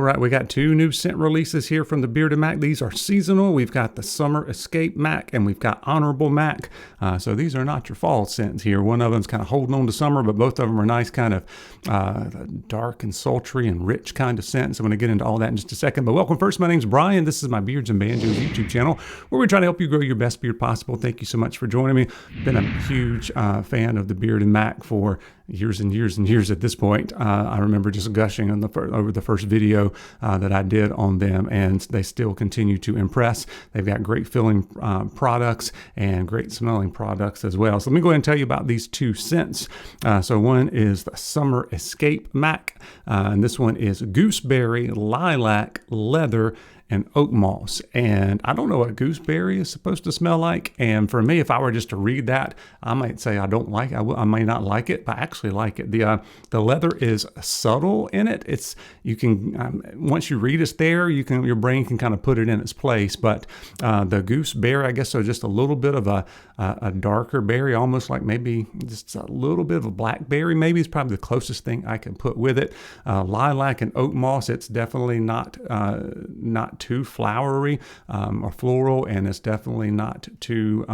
right, we got 2 new scent releases here from the Bearded Mack. These are seasonal. We've got the Summer Escape Mack and we've got Honorable Mack. So these are not your fall scents here. One of them's kind of holding on to summer, but both of them are nice kind of dark and sultry and rich kind of scents. I'm going to get into all that in just a second. But welcome first. My name's Brian. This is my Beards and Banjos YouTube channel where we're trying to help you grow your best beard possible. Thank you so much for joining me. Been a huge fan of the Bearded Mack for years and years and years at this point. I remember just gushing on over the first video that I did on them, and they still continue to impress. They've got great filling products and great smelling products as well. So let me go ahead and tell you about these 2 scents. So one is the Summer Escape Mack, and this one is gooseberry, lilac, leather, and oak moss. And I don't know what gooseberry is supposed to smell like. And for me, if I were just to read that, I might say I don't like it. I may not like it, but I actually like it. The leather is subtle in it. It's, you can, once you read it there, you can, your brain can kind of put it in its place. But the gooseberry, I guess, so just a little bit of a darker berry, almost like maybe just a little bit of a blackberry, maybe is probably the closest thing I can put with it. Lilac and oak moss, it's definitely not too flowery or floral, and it's definitely not too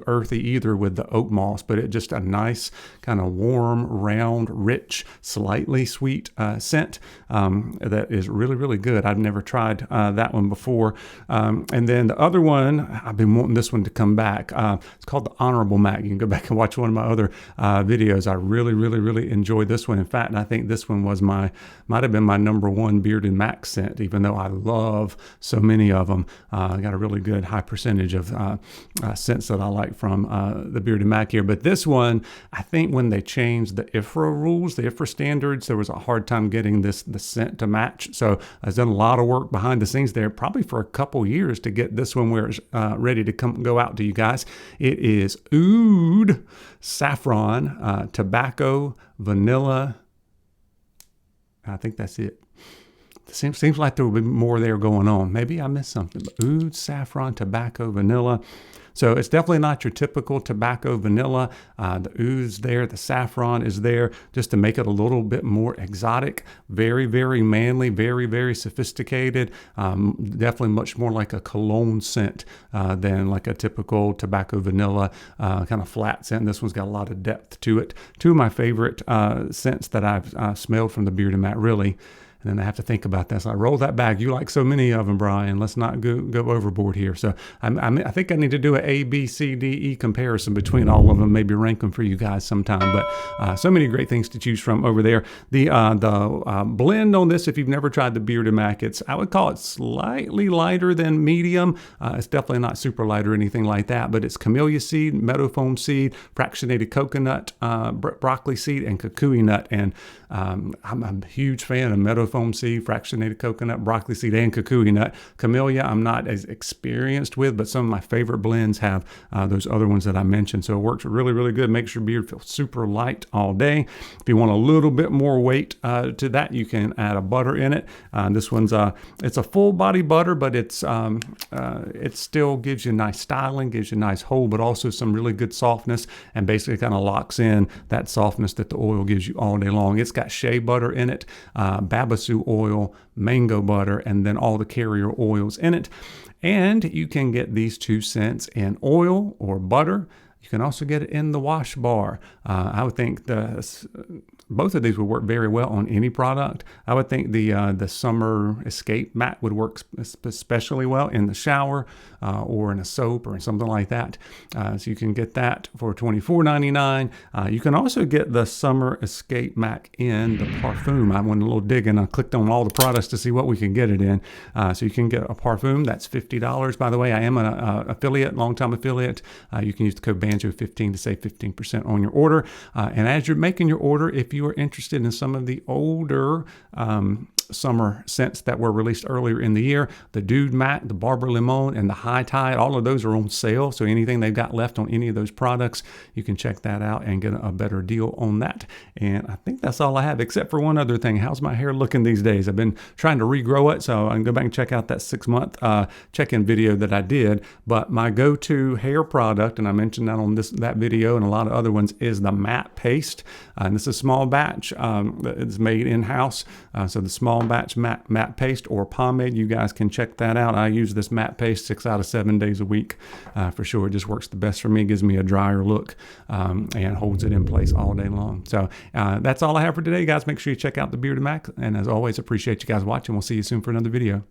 earthy either with the oak moss, but it just a nice kind of warm, round, rich, slightly sweet scent that is really, really good. I've never tried that one before. And then the other one, I've been wanting this one to come back. It's called the Honorable Mack. You can go back and watch one of my other videos. I really, really, really enjoyed this one. In fact, I think this one was might have been my #1 Bearded Mack scent, even though I love so many of them. I got a really good high percentage of scents that I like from the Bearded Mack here. But this one, I think when they changed the IFRA rules, the IFRA standards, there was a hard time getting the scent to match. So I've done a lot of work behind the scenes there, probably for a couple years to get this one where it's ready to go out to you guys. It is oud, saffron, tobacco, vanilla. I think that's it. Seems like there will be more there going on. Maybe I missed something. But oud, saffron, tobacco, vanilla. So it's definitely not your typical tobacco vanilla. The oud's there, the saffron is there, just to make it a little bit more exotic. Very, very manly, very, very sophisticated. Definitely much more like a cologne scent than like a typical tobacco vanilla kind of flat scent. This one's got a lot of depth to it. 2 of my favorite scents that I've smelled from the Bearded Mack, really. And then I have to think about that. So I roll that back. You like so many of them, Brian. Let's not go overboard here. So I think I need to do an A, B, C, D, E comparison between all of them. Maybe rank them for you guys sometime. But so many great things to choose from over there. The blend on this, if you've never tried the Bearded Mack, I would call it slightly lighter than medium. It's definitely not super light or anything like that. But it's camellia seed, meadow foam seed, fractionated coconut, broccoli seed, and kukui nut. And I'm a huge fan of meadow foam seed, fractionated coconut, broccoli seed, and kukui nut. Camellia, I'm not as experienced with, but some of my favorite blends have those other ones that I mentioned. So it works really, really good. Makes your beard feel super light all day. If you want a little bit more weight to that, you can add a butter in it. This one's it's a full body butter, but it still gives you nice styling, gives you a nice hold, but also some really good softness, and basically kind of locks in that softness that the oil gives you all day long. It's got shea butter in it, babassu oil, mango butter, and then all the carrier oils in it. And you can get these 2 scents in oil or butter. You can also get it in the wash bar. I would think both of these would work very well on any product. I would think the Summer Escape Matte would work especially well in the shower or in a soap or something like that. So you can get that for $24.99. You can also get the Summer Escape Matte in the parfum. I went a little digging. I clicked on all the products to see what we can get it in. So you can get a parfum. That's $50. By the way, I am an affiliate, long-time affiliate. You can use the code BANJO15 to save 15% on your order. And as you're making your order, if you are interested in some of the older summer scents that were released earlier in the year, the Dude Mack, the Barber Limon, and the High Tide, all of those are on sale. So anything they've got left on any of those products, you can check that out and get a better deal on that. And I think that's all I have, except for one other thing. How's my hair looking these days? I've been trying to regrow it, so I can go back and check out that 6-month check-in video that I did. But my go-to hair product, and I mentioned that on that video and a lot of other ones, is the matte paste. And this is a small batch. It's made in-house. So the small small batch matte paste or pomade, you guys can check that out. I use this matte paste 6 out of 7 days a week for sure. It just works the best for me. It gives me a drier look and holds it in place all day long. So that's all I have for today, guys. Make sure you check out the Bearded Mac. And as always, appreciate you guys watching. We'll see you soon for another video.